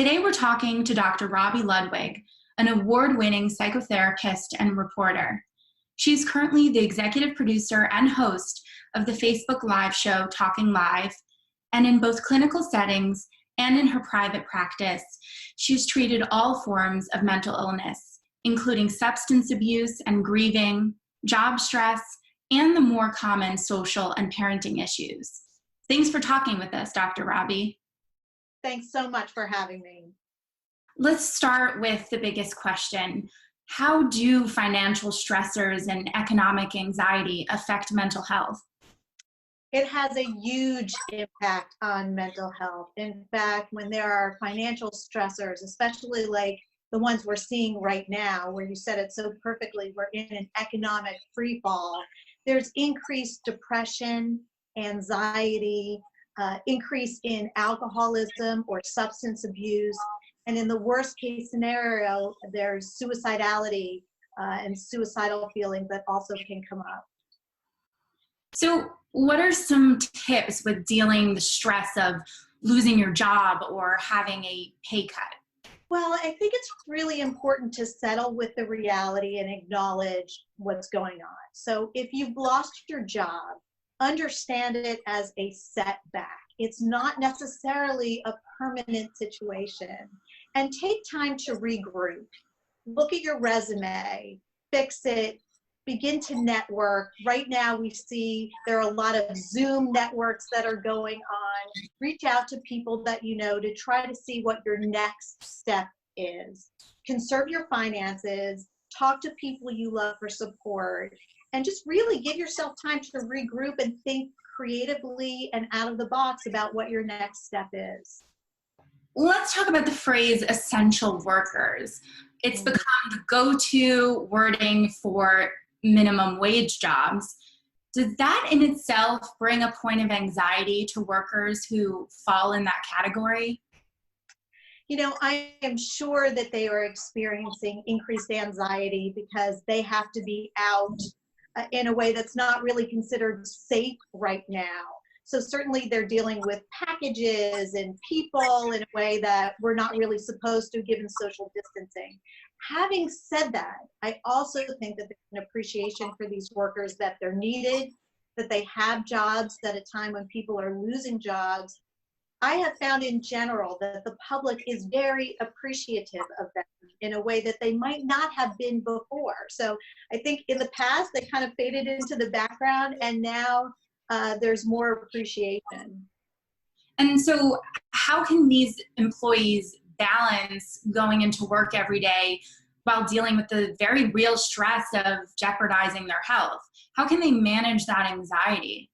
Today we're talking to Dr. Robi Ludwig, an award-winning psychotherapist and reporter. She's currently the executive producer and host of the Facebook Live show Talking Live, and in both clinical settings and in her private practice, she's treated all forms of mental illness, including substance abuse and grieving, job stress, and the more common social and parenting issues. Thanks for talking with us, Dr. Robi. Thanks so much for having me. Let's start with the biggest question. How do financial stressors and economic anxiety affect mental health? It has a huge impact on mental health. In fact, when there are financial stressors, especially like the ones we're seeing right now, where you said it so perfectly, we're in an economic free fall, there's increased depression, anxiety, increase in alcoholism or substance abuse, and in the worst case scenario, there's suicidality and suicidal feelings that also can come up. So what are some tips with dealing the stress of losing your job or having a pay cut? Well, I think it's really important to settle with the reality and acknowledge what's going on. So if you've lost your job, understand it as a setback. It's not necessarily a permanent situation. And take time to regroup. Look at your resume, fix it, begin to network. Right now we see there are a lot of Zoom networks that are going on. Reach out to people that you know to try to see what your next step is. Conserve your finances, talk to people you love for support, and just really give yourself time to regroup and think creatively and out of the box about what your next step is. Let's talk about the phrase essential workers. It's become the go-to wording for minimum wage jobs. Does that in itself bring a point of anxiety to workers who fall in that category? You know, I am sure that they are experiencing increased anxiety because they have to be out in a way that's not really considered safe right now. So certainly they're dealing with packages and people in a way that we're not really supposed to given social distancing. Having said that, I also think that there's an appreciation for these workers, that they're needed, that they have jobs at a time when people are losing jobs. I have found in general that the public is very appreciative of them in a way that they might not have been before. So I think in the past they kind of faded into the background, and now there's more appreciation. And so how can these employees balance going into work every day while dealing with the very real stress of jeopardizing their health? How can they manage that anxiety?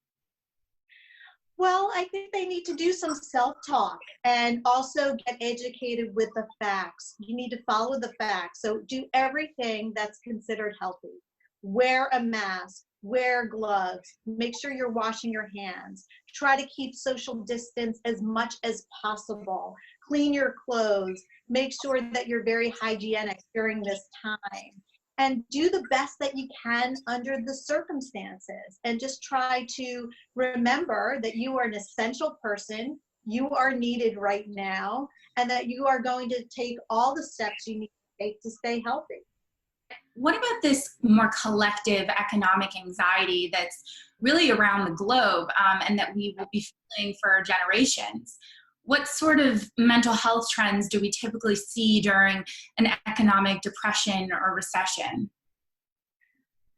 Well, I think they need to do some self-talk and also get educated with the facts. You need to follow the facts. So do everything that's considered healthy. Wear a mask, wear gloves, make sure you're washing your hands. Try to keep social distance as much as possible. Clean your clothes. Make sure that you're very hygienic during this time. And do the best that you can under the circumstances. And just try to remember that you are an essential person, you are needed right now, and that you are going to take all the steps you need to take to stay healthy. What about this more collective economic anxiety that's really around the globe and that we will be feeling for generations? What sort of mental health trends do we typically see during an economic depression or recession?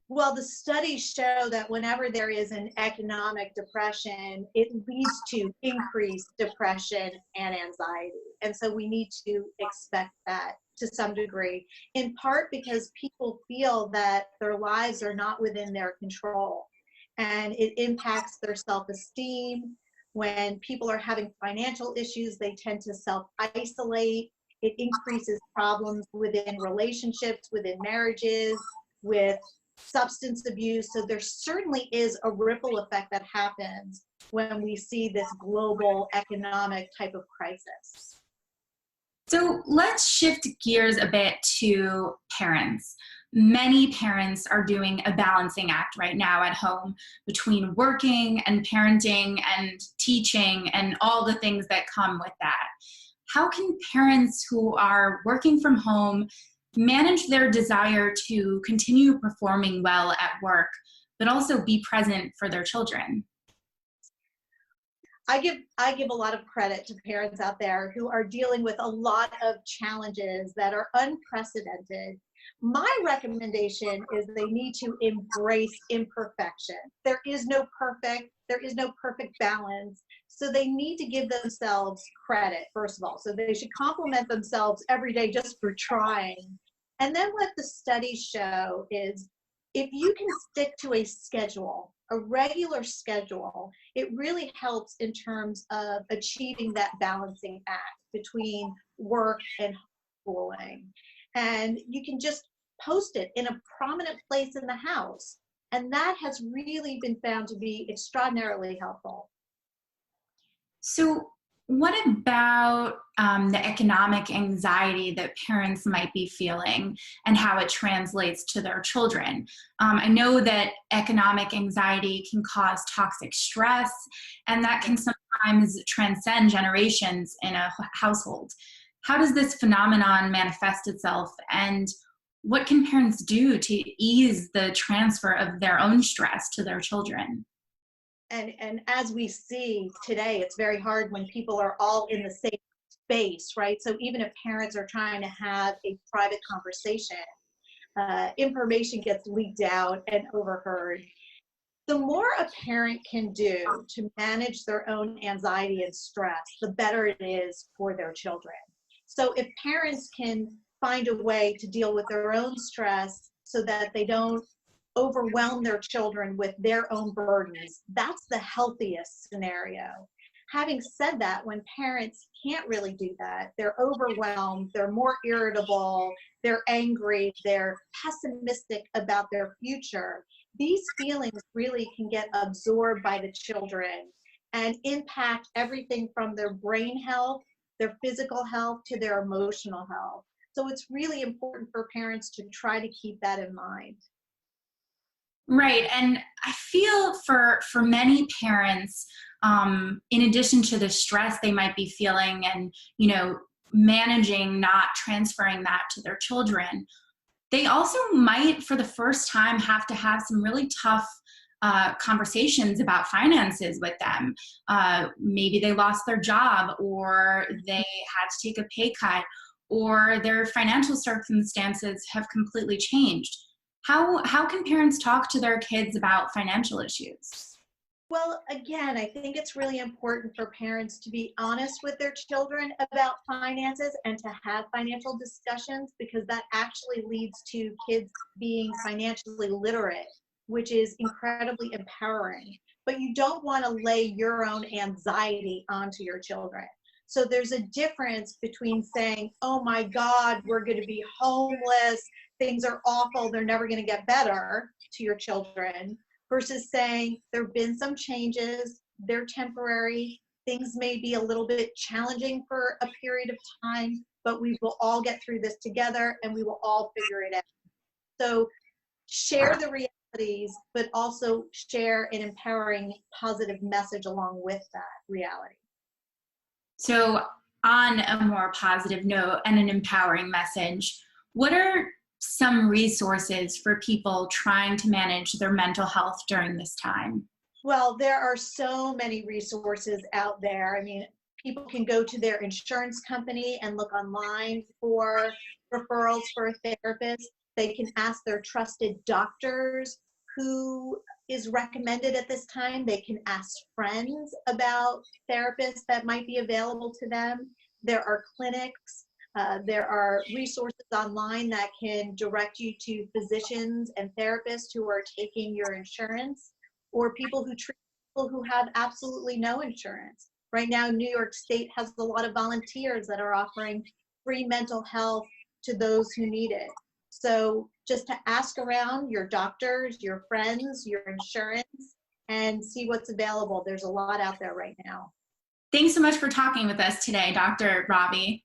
Well, the studies show that whenever there is an economic depression, it leads to increased depression and anxiety. And so we need to expect that to some degree, in part because people feel that their lives are not within their control, and it impacts their self-esteem. When people are having financial issues, they tend to self-isolate. It increases problems within relationships, within marriages, with substance abuse. So there certainly is a ripple effect that happens when we see this global economic type of crisis. So let's shift gears a bit to parents. Many parents are doing a balancing act right now at home between working and parenting and teaching and all the things that come with that. how can parents who are working from home manage their desire to continue performing well at work, but also be present for their children? I give a lot of credit to parents out there who are dealing with a lot of challenges that are unprecedented. My recommendation is they need to embrace imperfection. There is no perfect balance. So they need to give themselves credit, first of all. So they should compliment themselves every day just for trying. And then what the studies show is if you can stick to a schedule, a regular schedule, it really helps in terms of achieving that balancing act between work and schooling. And you can just post it in a prominent place in the house. And that has really been found to be extraordinarily helpful. So, what about the economic anxiety that parents might be feeling and how it translates to their children? I know that economic anxiety can cause toxic stress, and that can sometimes transcend generations in a household. How does this phenomenon manifest itself, and what can parents do to ease the transfer of their own stress to their children? And as we see today, it's very hard when people are all in the same space, right? So even if parents are trying to have a private conversation, information gets leaked out and overheard. The more a parent can do to manage their own anxiety and stress, the better it is for their children. So if parents can find a way to deal with their own stress so that they don't overwhelm their children with their own burdens, that's the healthiest scenario. Having said that, when parents can't really do that, they're overwhelmed, they're more irritable, they're angry, they're pessimistic about their future, these feelings really can get absorbed by the children and impact everything from their brain health, their physical health, to their emotional health. So it's really important for parents to try to keep that in mind. Right, and I feel for many parents, in addition to the stress they might be feeling, and managing not transferring that to their children, they also might, for the first time, have to have some really tough conversations about finances with them. Maybe they lost their job, or they had to take a pay cut, or their financial circumstances have completely changed. How can parents talk to their kids about financial issues? Well, again, I think it's really important for parents to be honest with their children about finances and to have financial discussions, because that actually leads to kids being financially literate, which is incredibly empowering. But you don't want to lay your own anxiety onto your children. So there's a difference between saying, oh my God, we're going to be homeless, things are awful, they're never going to get better, to your children, versus saying there have been some changes, they're temporary, things may be a little bit challenging for a period of time, but we will all get through this together and we will all figure it out. So share the realities, but also share an empowering, positive message along with that reality. So, on a more positive note and an empowering message, what are some resources for people trying to manage their mental health during this time? Well, there are so many resources out there. I mean, people can go to their insurance company and look online for referrals for a therapist. They can ask their trusted doctors who is recommended at this time. They can ask friends about therapists that might be available to them. There are clinics. There are resources online that can direct you to physicians and therapists who are taking your insurance, or people who treat people who have absolutely no insurance. Right now, New York State has a lot of volunteers that are offering free mental health to those who need it. So just to ask around your doctors, your friends, your insurance, and see what's available. There's a lot out there right now. Thanks so much for talking with us today, Dr. Robi.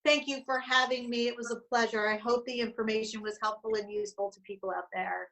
Thank you for having me. It was a pleasure. I hope the information was helpful and useful to people out there.